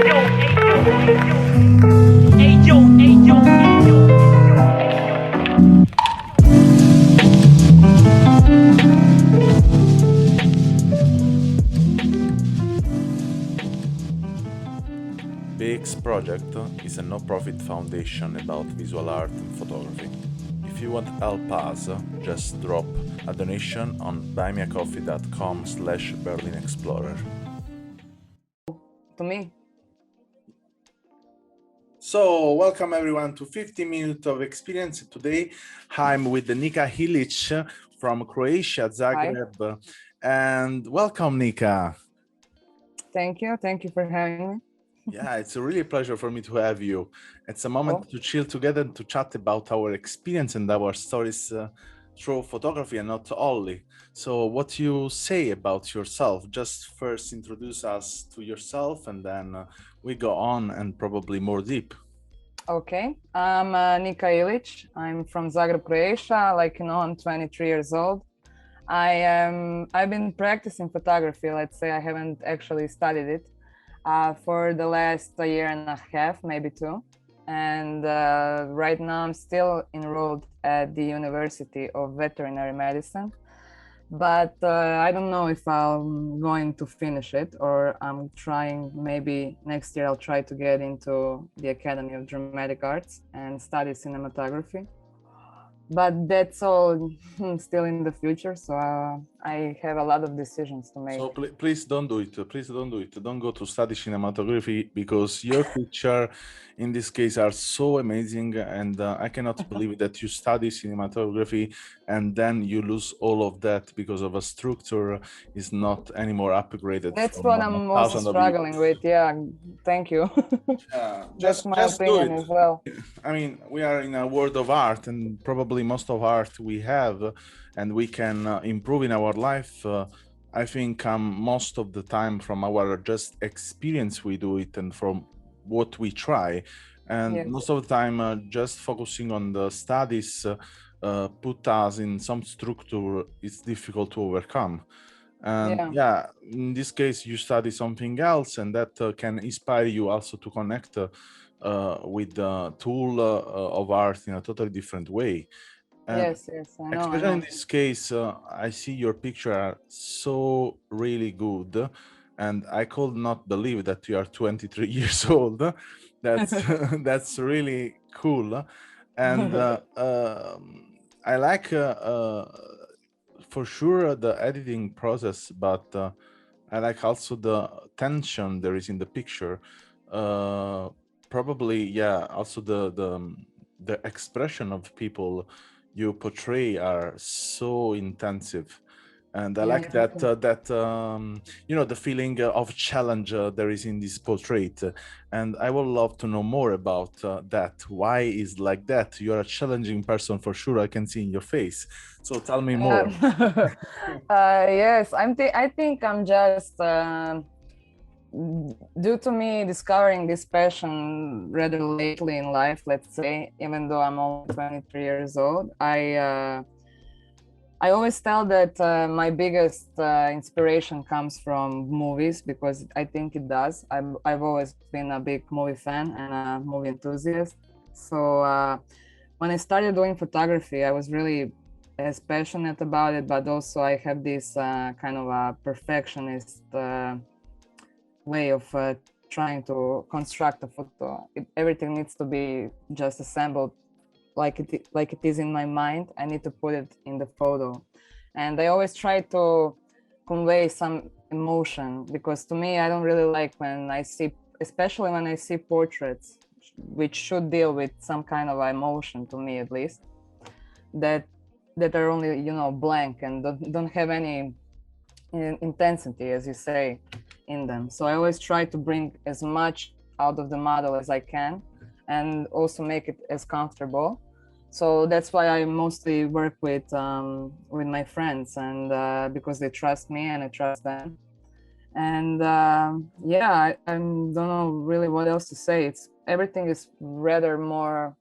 BEEX project is a no-profit foundation about visual art and photography. If you want to help us, just drop a donation on buymeacoffee.com/BerlinExplorer. To me. So, welcome everyone to 50 minutes of experience. Today, I'm with Nika Ilić from Croatia, Zagreb. Hi. And welcome, Nika. Thank you for having me. Yeah, it's a really pleasure for me to have you. It's a moment to chill together and to chat about our experience and our stories through photography and not only. So what you say about yourself, just first introduce us to yourself and then we go on and probably more deep. Okay, I'm Nika Ilić. I'm from Zagreb, Croatia. I'm 23 years old. I've been practicing photography. Let's say I haven't actually studied it. For the last year and a half, maybe two. And right now I'm still enrolled at the University of Veterinary Medicine. But I don't know if I'm going to finish it, or I'm trying, maybe next year I'll try to get into the Academy of Dramatic Arts and study cinematography. But that's all still in the future, so I have a lot of decisions to make. So please don't do it. Please don't do it. Don't go to study cinematography because your picture, in this case, are so amazing, and I cannot believe that you study cinematography and then you lose all of that because of a structure is not anymore upgraded. That's what I'm also struggling with. Yeah, thank you. That's my opinion as well. I mean, we are in a world of art, and probably most of art we have, and we can improve in our life. I think most of the time from our just experience we do it and from what we try. And yes, most of the time just focusing on the studies put us in some structure it's difficult to overcome. And yeah, in this case you study something else, and that can inspire you also to connect with the tool of art in a totally different way. Yes, I know. Especially in this case, I see your picture are so really good, and I could not believe that you are 23 years old. That's that's really cool, and I like for sure the editing process, but I like also the tension there is in the picture. Probably, yeah. Also the expression of people you portray are so intensive, and I like that the feeling of challenge there is in this portrait, and I would love to know more about that. Why is like that? You're a challenging person for sure. I can see in your face. So tell me more. Yes, I think I'm just due to me discovering this passion rather lately in life, let's say, even though I'm only 23 years old, I always tell that my biggest inspiration comes from movies, because I think it does. I've always been a big movie fan and a movie enthusiast. So when I started doing photography, I was really as passionate about it, but also I have this kind of a perfectionist way of trying to construct a photo. Everything needs to be just assembled like it is in my mind. I need to put it in the photo, and I always try to convey some emotion, because to me, I don't really like when I see, especially when I see portraits, which should deal with some kind of emotion, to me at least, that are only blank and don't have any intensity, as you say, in them. So I always try to bring as much out of the model as I can, and also make it as comfortable. So that's why I mostly work with my friends, and because they trust me and I trust them. And yeah, I don't know really what else to say. Everything is rather more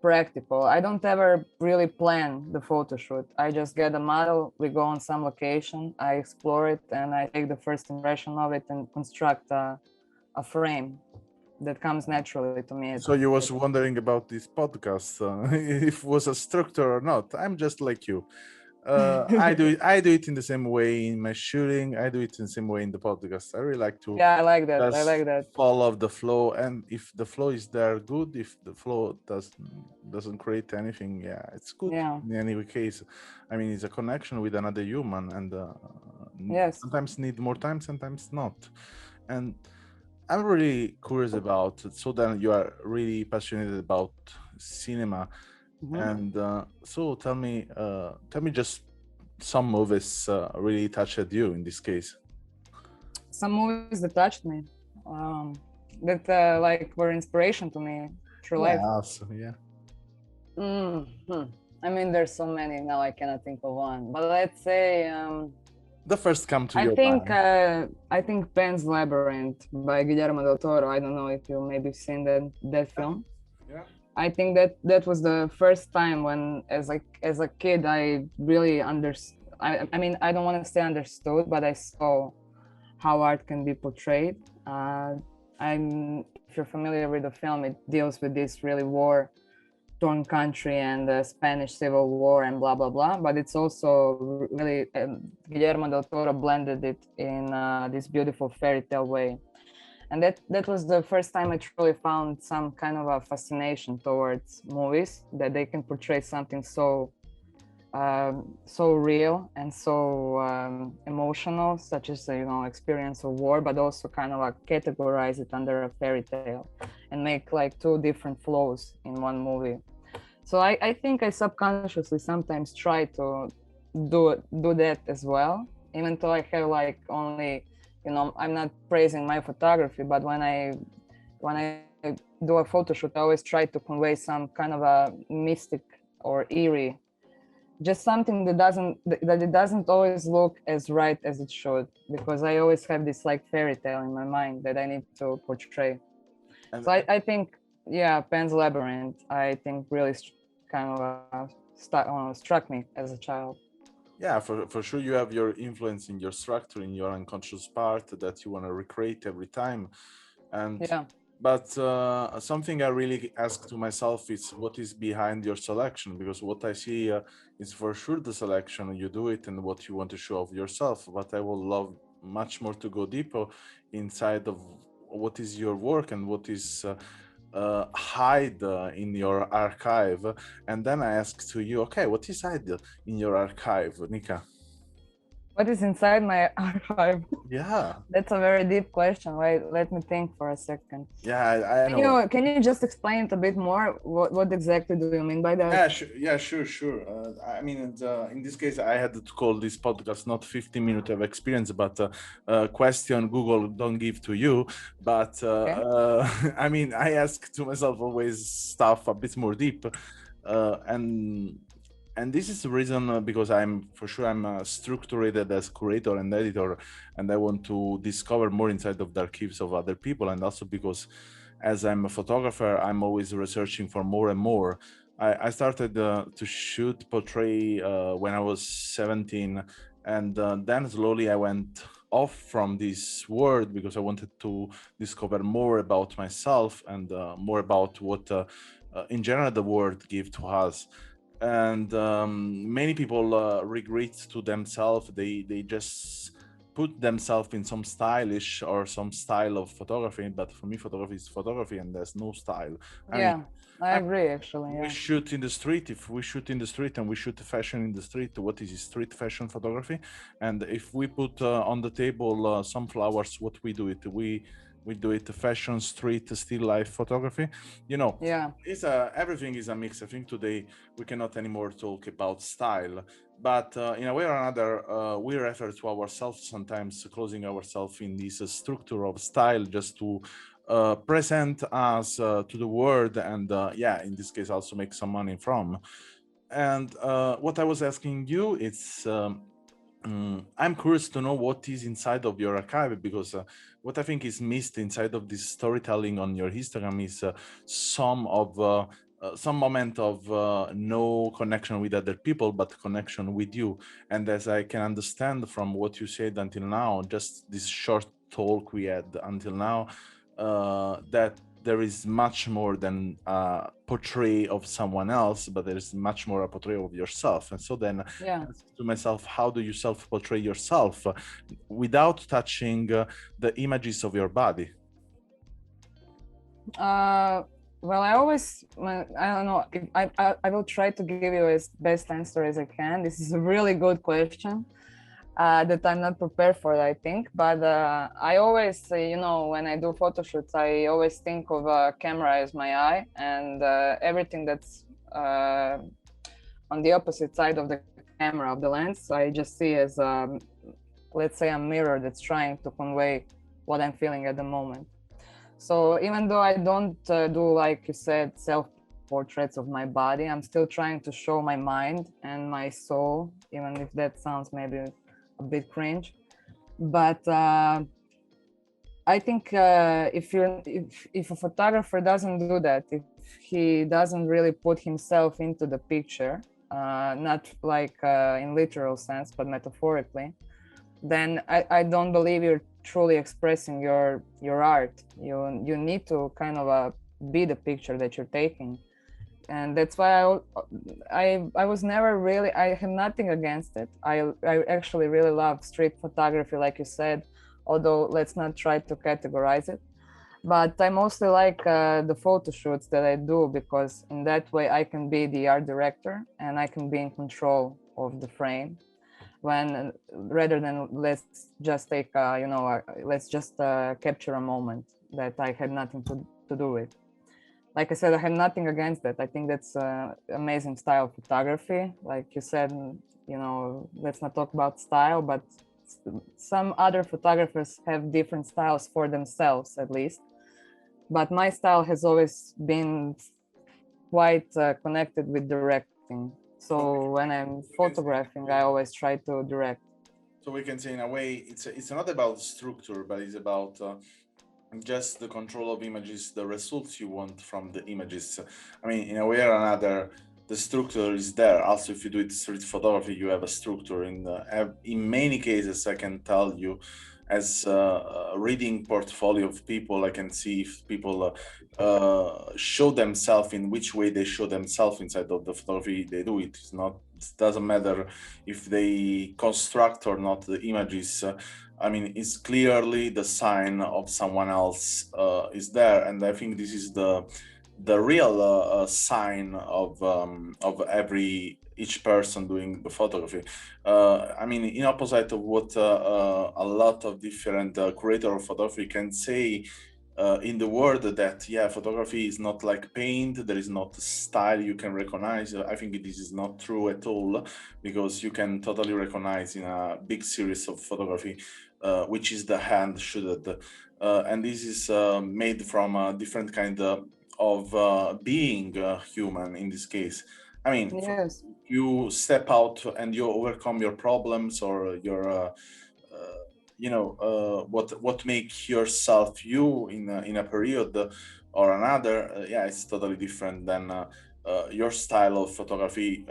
practical. I don't ever really plan the photo shoot. I just get a model, we go on some location, I explore it, and I take the first impression of it and construct a a frame that comes naturally to me. So you was wondering about this podcast, if it was a structure or not. I'm just like you. I do it in the same way in my shooting. I do it in the same way in the podcast. I really like to Yeah, I like that. I just like that. follow the flow, and if the flow is there, good. If the flow doesn't create anything, yeah, it's good. Yeah. In any case, I mean, it's a connection with another human, and Yes. sometimes need more time, sometimes not. And I'm really curious about. So then you are really passionate about cinema, and so tell me just some movies really touched you in this case. Some movies that touched me, that like were inspiration to me through life. Yeah, so, yeah. I mean, there's so many now. I cannot think of one, but let's say The first come to I your think mind. I think Pan's Labyrinth by Guillermo del Toro. I don't know if you maybe seen that film. Yeah. I think that was the first time when, as a kid, I really understood. I mean, I don't want to say understood, but I saw how art can be portrayed. If you're familiar with the film, it deals with this really war-torn country and the Spanish Civil War and blah blah blah. But it's also really Guillermo del Toro blended it in this beautiful fairy tale way. And that was the first time I truly found some kind of a fascination towards movies, that they can portray something so so real and so emotional, such as experience of war, but also kind of like categorize it under a fairy tale and make like two different flows in one movie. So I think I subconsciously sometimes try to do that as well, even though I have like only, I'm not praising my photography, but when I do a photo shoot, I always try to convey some kind of a mystic or eerie, just something that it doesn't always look as right as it should, because I always have this like fairy tale in my mind that I need to portray. And So I think, yeah, Pan's Labyrinth, I think really kind of struck me as a child. yeah, for sure you have your influence in your structure, in your unconscious part that you want to recreate every time. And Yeah. but something I really ask to myself is what is behind your selection, because what I see is for sure the selection you do it and what you want to show of yourself, but I would love much more to go deeper inside of what is your work and what is hide in your archive. And then I ask to you, okay, what is hide in your archive, Nika? What is inside my archive? Yeah. That's a very deep question. Wait, let me think for a second. Yeah, I know. Can you just explain it a bit more? What exactly do you mean by that? Yeah, sure. I mean, in this case, I had to call this podcast not 15 minutes of experience, but question Google don't give to you. But Okay. I mean, I ask to myself always stuff a bit more deep, and this is the reason because I'm structured as curator and editor, and I want to discover more inside of the archives of other people, and also because as I'm a photographer, I'm always researching for more and more. I started to shoot portrait when I was 17, and then slowly I went off from this world because I wanted to discover more about myself and more about what in general the world gives to us. And many people regret to themselves, they just put themselves in some stylish or some style of photography, but for me photography is photography and there's no style. Yeah, I agree actually. We Yeah. shoot in the street. If we shoot in the street and we shoot fashion in the street, what is street fashion photography? And if we put on the table some flowers, what we do it, we do it fashion, street, still life photography. Yeah. Everything is a mix. I think today we cannot anymore talk about style, but in a way or another, we refer to ourselves sometimes, closing ourselves in this structure of style just to present us to the world, and in this case also make some money from. And what I was asking you is I'm curious to know what is inside of your archive, because what I think is missed inside of this storytelling on your Instagram is some moment of no connection with other people, but connection with you. And as I can understand from what you said until now, just this short talk we had until now, that there is much more than a portray of someone else, but there is much more a portrayal of yourself. And so then I ask to myself, how do you self-portray yourself without touching the images of your body? Well, I don't know, I will try to give you as best answer as I can. This is a really good question that I'm not prepared for, I think. But I always, you know, when I do photo shoots, I always think of a camera as my eye, and everything that's on the opposite side of the camera, of the lens, I just see as, let's say, a mirror that's trying to convey what I'm feeling at the moment. So even though I don't do, like you said, self-portraits of my body, I'm still trying to show my mind and my soul, even if that sounds maybe a bit cringe. But I think if a photographer doesn't do that, if he doesn't really put himself into the picture, not like in literal sense, but metaphorically, then I don't believe you're truly expressing your art. You need to kind of be the picture that you're taking, and that's why I was never really, I have nothing against it. I actually really love street photography, like you said, although let's not try to categorize it. But I mostly like the photo shoots that I do, because in that way I can be the art director and I can be in control of the frame, when rather than let's just take let's just capture a moment that I had nothing to do with. Like I said, I had nothing against that. I think that's amazing style of photography. Like you said, you know, let's not talk about style, but some other photographers have different styles for themselves, at least. But my style has always been quite connected with directing. So when I'm photographing, I always try to direct. So we can say, in a way, it's not about structure, but it's about just the control of images, the results you want from the images. I mean, in a way or another, the structure is there. Also, if you do it street photography, you have a structure. In many cases, I can tell you, as a reading portfolio of people, I can see if people show themselves, in which way they show themselves inside of the photography they do. It doesn't matter if they construct or not the images. I mean, it's clearly the sign of someone else is there, and I think this is the real sign of each person doing the photography. I mean, in opposite of what a lot of different creators of photography can say in the world, that photography is not like paint, there is not a style you can recognize. I think this is not true at all, because you can totally recognize in a big series of photography which is the hand shooted, and this is made from a different kind of being human in this case. I mean, yes. You step out and you overcome your problems, or your what make yourself you in a period or another. It's totally different than your style of photography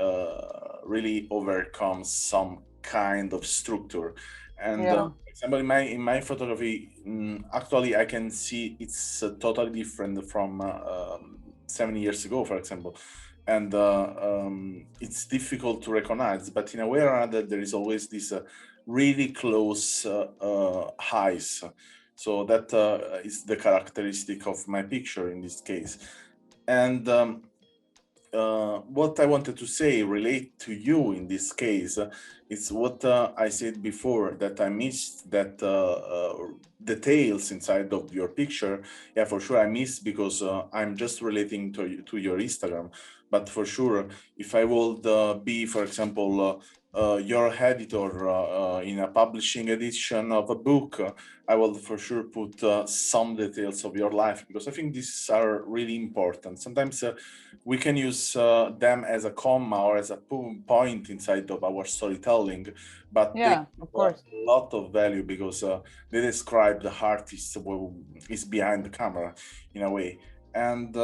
really overcomes some kind of structure. And for example, in my photography, actually I can see it's totally different from 7 years ago, for example. And it's difficult to recognize, but in a way or another, there is always this really close highs. So that is the characteristic of my picture in this case. And what I wanted to say relate to you in this case is what I said before, that I missed that details inside of your picture. Yeah, for sure I missed, because I'm just relating to your Instagram. But for sure, if I would be, for example, your editor in a publishing edition of a book, I will for sure put some details of your life, because I think these are really important. Sometimes we can use them as a comma or as a point inside of our storytelling, but they have a lot of value, because they describe the artist who is behind the camera in a way. And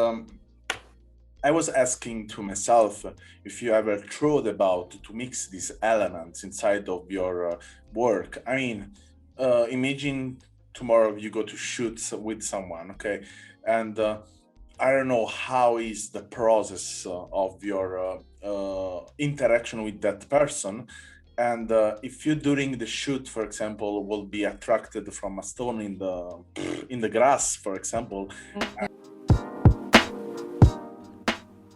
I was asking to myself if you ever thought about to mix these elements inside of your work. I mean, imagine tomorrow you go to shoot with someone, okay, and I don't know how is the process of your interaction with that person, and if you during the shoot, for example, will be attracted from a stone in the grass, for example.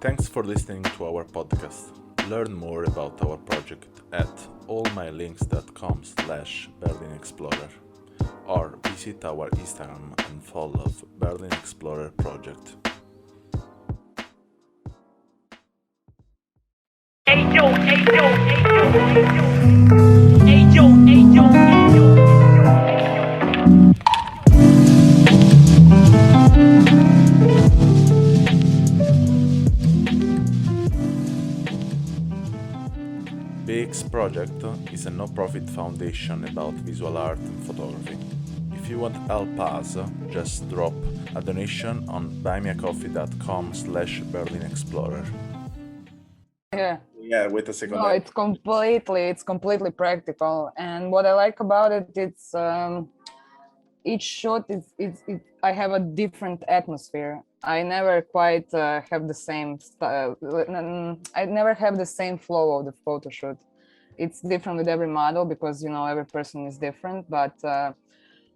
Thanks for listening to our podcast. Learn more about our project at allmylinks.com/BerlinExplorer or visit our Instagram and follow BerlinExplorer project. Ayo, ayo, ayo, ayo, ayo, ayo, BEEX project is a no-profit foundation about visual art and photography. If you want to help us, just drop a donation on buymeacoffee.com/BerlinExplorer. Yeah, wait a second. No, it's completely practical. And what I like about it, it's each shot I have a different atmosphere. I never quite have the same style. I never have the same flow of the photo shoot. It's different with every model because, you know, every person is different, but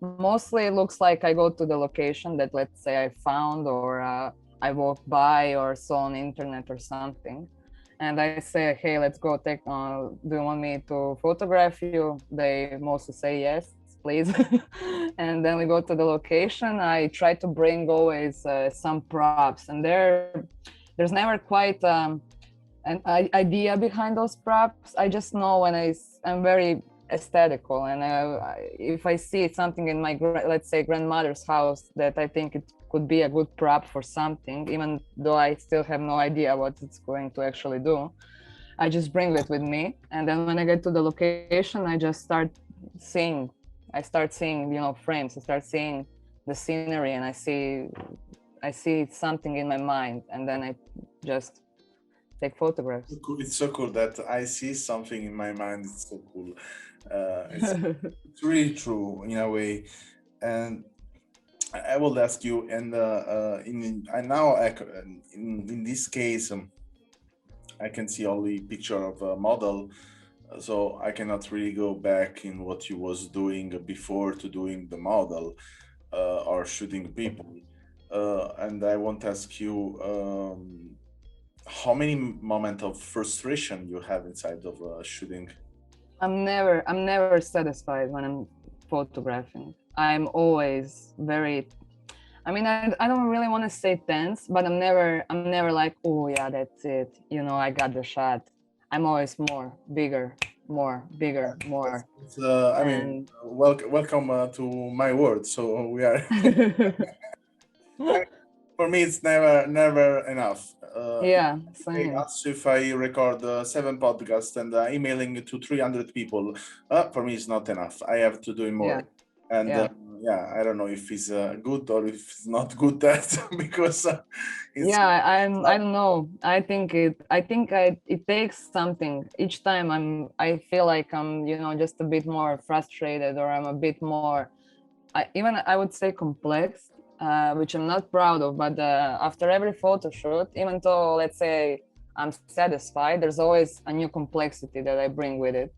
mostly it looks like I go to the location that, let's say, I found, or I walked by or saw on the internet or something. And I say, hey, let's go take, do you want me to photograph you? They mostly say yes, please. And then we go to the location. I try to bring always some props, and there's never quite an idea behind those props. I just know when I'm very aesthetical, and if I see something in my, let's say, grandmother's house that I think it could be a good prop for something, even though I still have no idea what it's going to actually do, I just bring it with me. And then when I get to the location, I just start seeing, you know, frames. I start seeing the scenery, and I see something in my mind, and then I just take photographs. It's so cool that I see something in my mind. It's so cool. It's really true in a way. And I will ask you, and in this case, I can see only picture of a model, so I cannot really go back in what you was doing before to doing the model or shooting people. And I want to ask you, how many moments of frustration you have inside of shooting? I'm never satisfied when I'm photographing. I'm always very, I mean, I don't really want to say tense, but I'm never like, oh yeah, that's it, you know, I got the shot. I'm always bigger, more. I mean, welcome to my world. So we are. For me, it's never enough. Yeah, same. If I record 7 podcasts and emailing to 300 people, for me it's not enough. I have to do more. Yeah. And I don't know if it's good or if it's not good that because I don't know. I think it takes something. Each time I feel like I'm, you know, just a bit more frustrated, or I'm a bit more, I would say complex, which I'm not proud of. But after every photo shoot, even though, let's say, I'm satisfied, there's always a new complexity that I bring with it,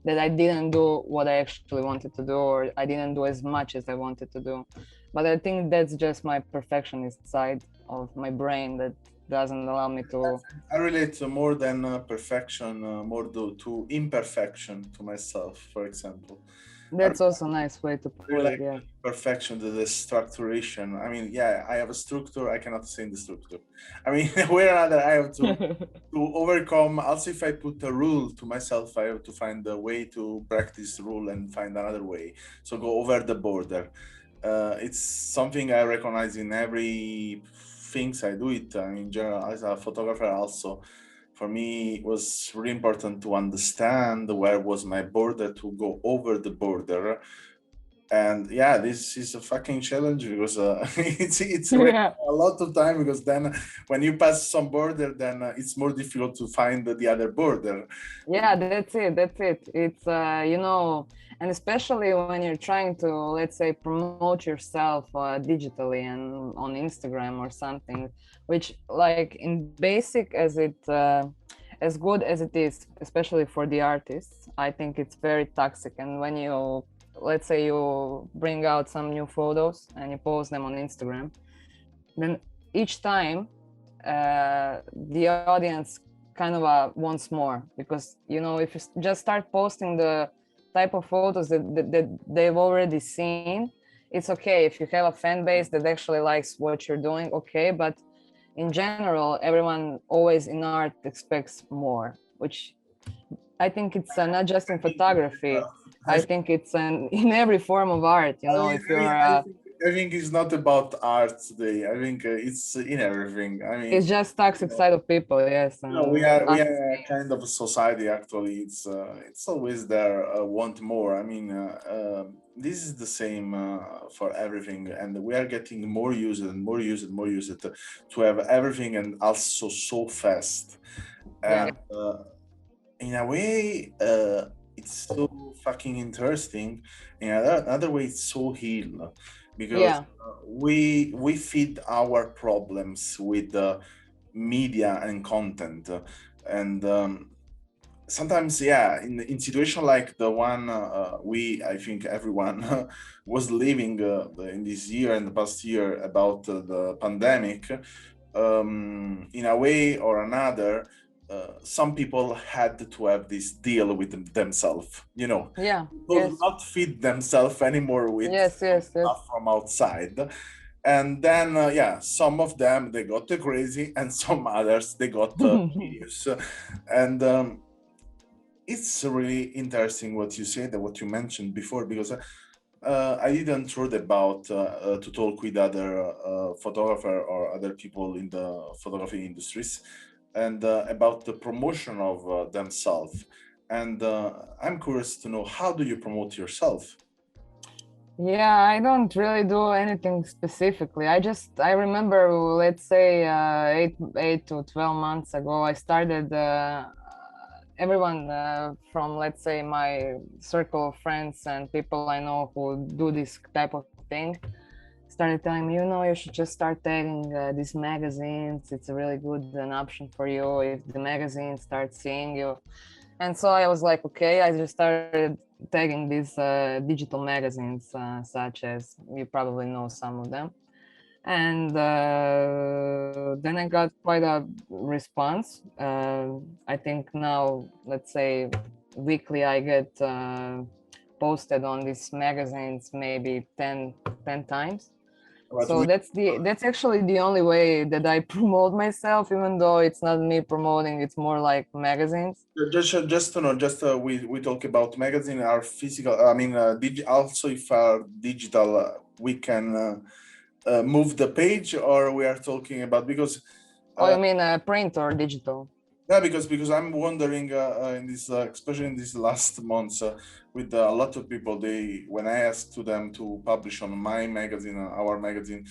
that I didn't do what I actually wanted to do, or I didn't do as much as I wanted to do. But I think that's just my perfectionist side of my brain that doesn't allow me to. I relate to more than perfection, more to imperfection to myself, for example. That's also a nice way to put it, yeah. Perfection, the structuration. I mean, yeah, I have a structure, I cannot say the structure. I mean, way or another, I have to overcome. Also, if I put a rule to myself, I have to find a way to practice the rule and find another way. So go over the border. It's something I recognize in every things I do it. I mean, in general, as a photographer also. For me, it was really important to understand where was my border, to go over the border, And yeah, this is a fucking challenge because it's really a lot of time, because then when you pass some border, then it's more difficult to find the other border. Yeah, that's it. It's you know, and especially when you're trying to, let's say, promote yourself digitally and on Instagram or something, which, like, in basic as it as good as it is, especially for the artists, I think it's very toxic. And when you, let's say, you bring out some new photos and you post them on Instagram, then each time the audience kind of wants more, because, you know, if you just start posting the type of photos that they've already seen, it's okay if you have a fan base that actually likes what you're doing, okay, but in general, everyone always in art expects more, which I think it's not just in photography. I think it's in every form of art, you know. If you're I think it's not about art today. I think it's in everything. I mean, it's just toxic side of people, yes. no, we are kind of a society. Actually, it's always there. Want more. I mean, this is the same for everything, and we are getting more used and more used and more used to have everything, and also so fast. And in a way, it's so fucking interesting. In another way, it's so heal, because we feed our problems with media and content, and sometimes, yeah, in situation like the one I think everyone was living in this year and the past year about the pandemic, in a way or another, some people had to have this deal with themselves, you know. Will not feed themselves anymore with stuff from outside. And then some of them, they got crazy, and some others, they got serious. And it's really interesting what you said, what you mentioned before, because I didn't heard about to talk with other photographer or other people in the photography industries, and about the promotion of themselves. And I'm curious to know, how do you promote yourself? Yeah, I don't really do anything specifically. I remember, let's say, 8 to 12 months ago, I started, everyone from, let's say, my circle of friends and people I know who do this type of thing started telling me, you know, you should just start tagging these magazines. It's a really good an option for you if the magazines start seeing you. And so I was like, okay, I just started tagging these digital magazines, such as, you probably know some of them. And then I got quite a response. I think now, let's say, weekly I get posted on these magazines maybe 10 times. So that's actually the only way that I promote myself, even though it's not me promoting, it's more like magazines. Just to know, we talk about magazine, are physical. I mean, also if are digital, we can move the page, or we are talking about, because. Oh, you mean print or digital? Yeah, because I'm wondering in this, especially in these last months, with a lot of people, when I ask to them to publish on my magazine, our magazine,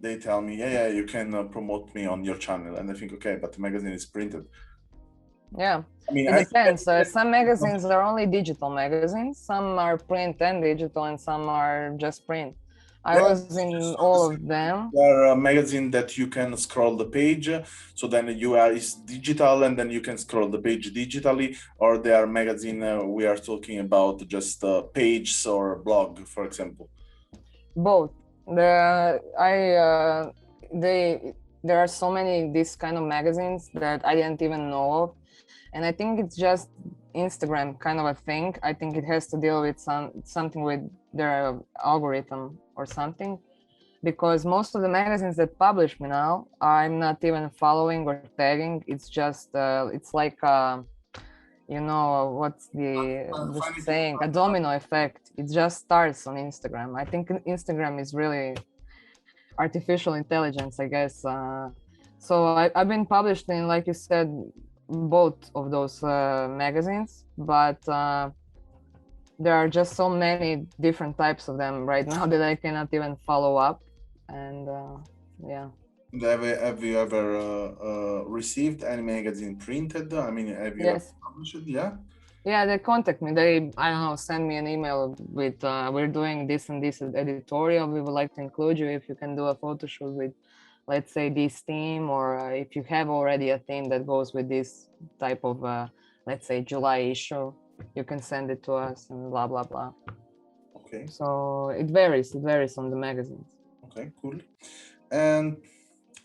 they tell me, yeah, you can promote me on your channel, and I think, okay, but the magazine is printed. Yeah, I mean, it depends. Some magazines are only digital magazines, some are print and digital, and some are just print. I was in all of them. There are a magazine that you can scroll the page, so then it's digital, and then you can scroll the page digitally, or there are magazine we are talking about just pages or blog, for example. Both. There are so many these kind of magazines that I didn't even know of, and I think it's just Instagram kind of a thing. I think it has to deal with something with their algorithm or something, because most of the magazines that publish me now, I'm not even following or tagging. It's just it's like you know, what's the saying, a domino effect. It just starts on Instagram. I think Instagram is really artificial intelligence, I guess. So I've been published in, like you said, both of those magazines, but there are just so many different types of them right now that I cannot even follow up. And yeah. Have you ever received any magazine printed? I mean, have you ever Yes. published it? Yeah. Yeah, they contact me. They, I don't know, send me an email with, we're doing this and this editorial. We would like to include you if you can do a photo shoot with, let's say, this theme, or if you have already a theme that goes with this type of, let's say, July issue, you can send it to us and blah, blah, blah. Okay. So it varies on the magazines. Okay, cool. And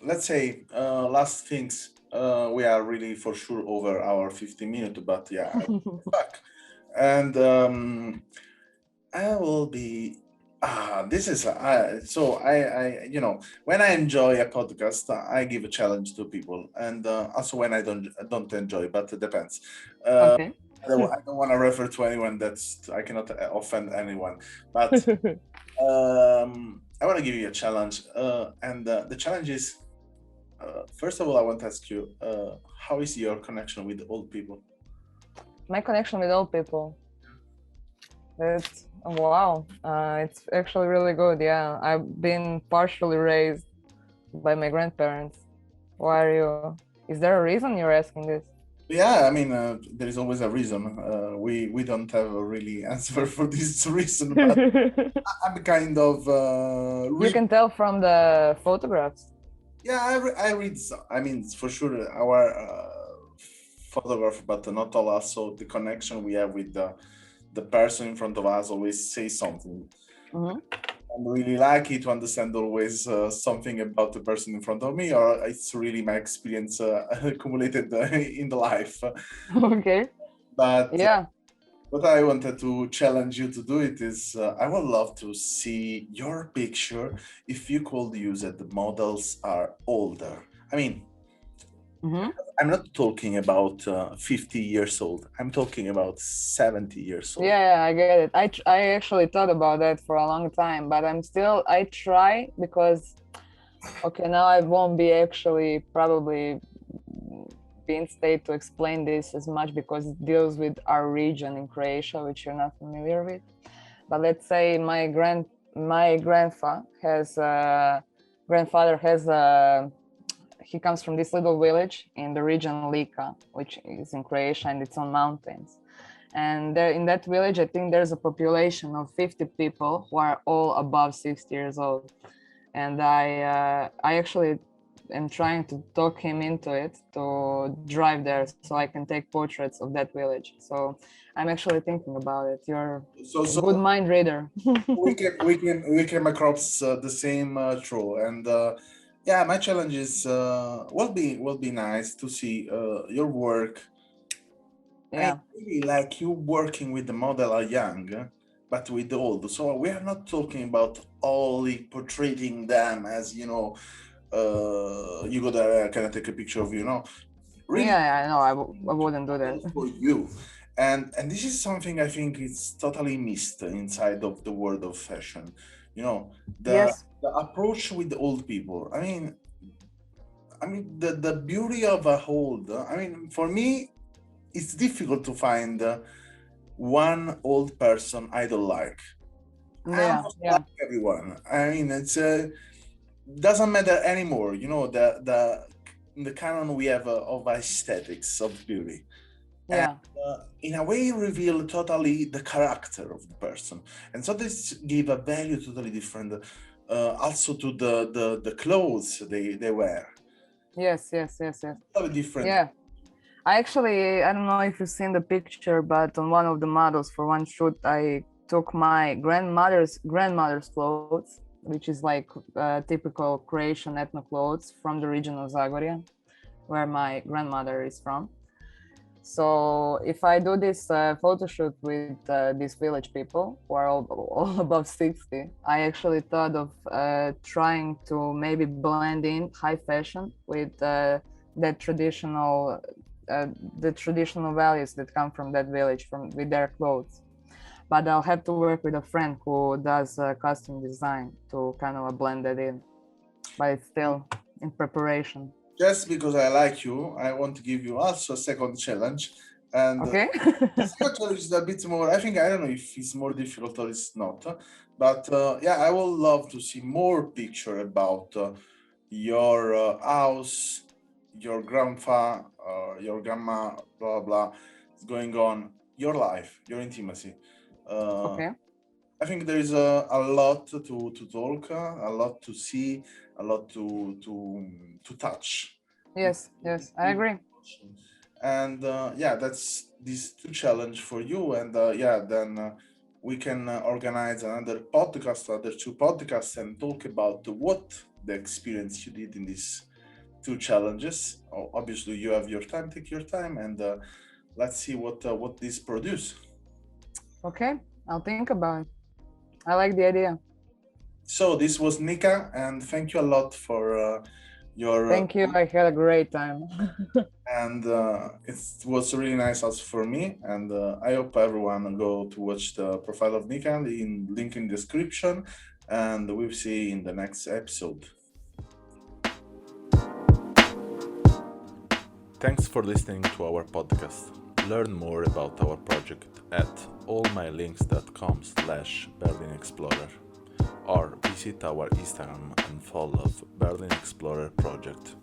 let's say last things. We are really for sure over our 50 minutes, but yeah, back. And I will be. This is so I you know, when I enjoy a podcast, I give a challenge to people, and also when I don't enjoy, but it depends. Okay. I don't want to refer to anyone. I cannot offend anyone, but I want to give you a challenge, and the challenge is. First of all, I want to ask you, how is your connection with old people? My connection with old people. It's wow. It's actually really good. Yeah, I've been partially raised by my grandparents. Why are you? Is there a reason you're asking this? Yeah, I mean, there is always a reason. We don't have a really answer for this reason, but I'm kind of. You can tell from the photographs. Yeah, I read. I mean, for sure, our photograph, but not all. Also, the connection we have with the person in front of us always say something. Mm-hmm. I'm really lucky to understand always something about the person in front of me, or it's really my experience accumulated in the life. Okay. But yeah, what I wanted to challenge you to do it is, I would love to see your picture if you could use it. The models are older. I mean, I'm not talking about 50 years old. I'm talking about 70 years old. Yeah, I get it. I actually thought about that for a long time, but I try because, okay, now I won't be actually probably be in state to explain this as much because it deals with our region in Croatia, which you're not familiar with. But let's say my grandfather has he comes from this little village in the region Lika, which is in Croatia, and it's on mountains. And there, in that village, I think there's a population of 50 people who are all above 60 years old. And I actually am trying to talk him into it to drive there so I can take portraits of that village. So I'm actually thinking about it. You're a good mind reader. we came across the same troll, and yeah, my challenge is will be nice to see your work. Yeah. I really like you working with the model are young, but with old. So we are not talking about only portraying them as, you know, you go there, can I take a picture of you? No, really. Yeah, I know. I wouldn't do that. For you, and this is something I think it's totally missed inside of the world of fashion. You know, the approach with the old people. I mean, the beauty of a old. I mean, for me, it's difficult to find one old person I don't like. Yeah, yeah. Like everyone. I mean, it's doesn't matter anymore. You know, the canon we have of aesthetics of beauty. Yeah. And, in a way, reveal totally the character of the person, and so this give a value totally different. Also to the clothes they wear. Yes. Totally different. Yeah. I don't know if you've seen the picture, but on one of the models for one shoot, I took my grandmother's clothes, which is like typical Croatian ethno clothes from the region of Zagorje, where my grandmother is from. So if I do this photo shoot with these village people who are all above 60, I actually thought of trying to maybe blend in high fashion with that traditional the traditional values that come from that village with their clothes. But I'll have to work with a friend who does custom design to kind of blend that in, but it's still in preparation. Just because I like you, I want to give you also a second challenge. And Okay. the second challenge is a bit more, I don't know if it's more difficult or it's not, but yeah, I would love to see more picture about your house, your grandpa, your grandma, blah, blah, is going on, your life, your intimacy. Okay. I think there is a lot to talk, a lot to see, a lot to touch. Yes, I agree. And yeah, that's these two challenge for you. And yeah, then we can organize another podcast, other two podcasts, and talk about what the experience you did in these two challenges. Obviously, you have your time, take your time, and let's see what this produce. Okay, I'll think about it. I like the idea. So this was Nika, and thank you a lot for your. Thank you. I had a great time. And it was really nice also for me. And I hope everyone go to watch the profile of Nika in link in description. And we'll see you in the next episode. Thanks for listening to our podcast. Learn more about our project at allmylinks.com/BerlinExplorer or visit our Instagram and follow BerlinExplorer project.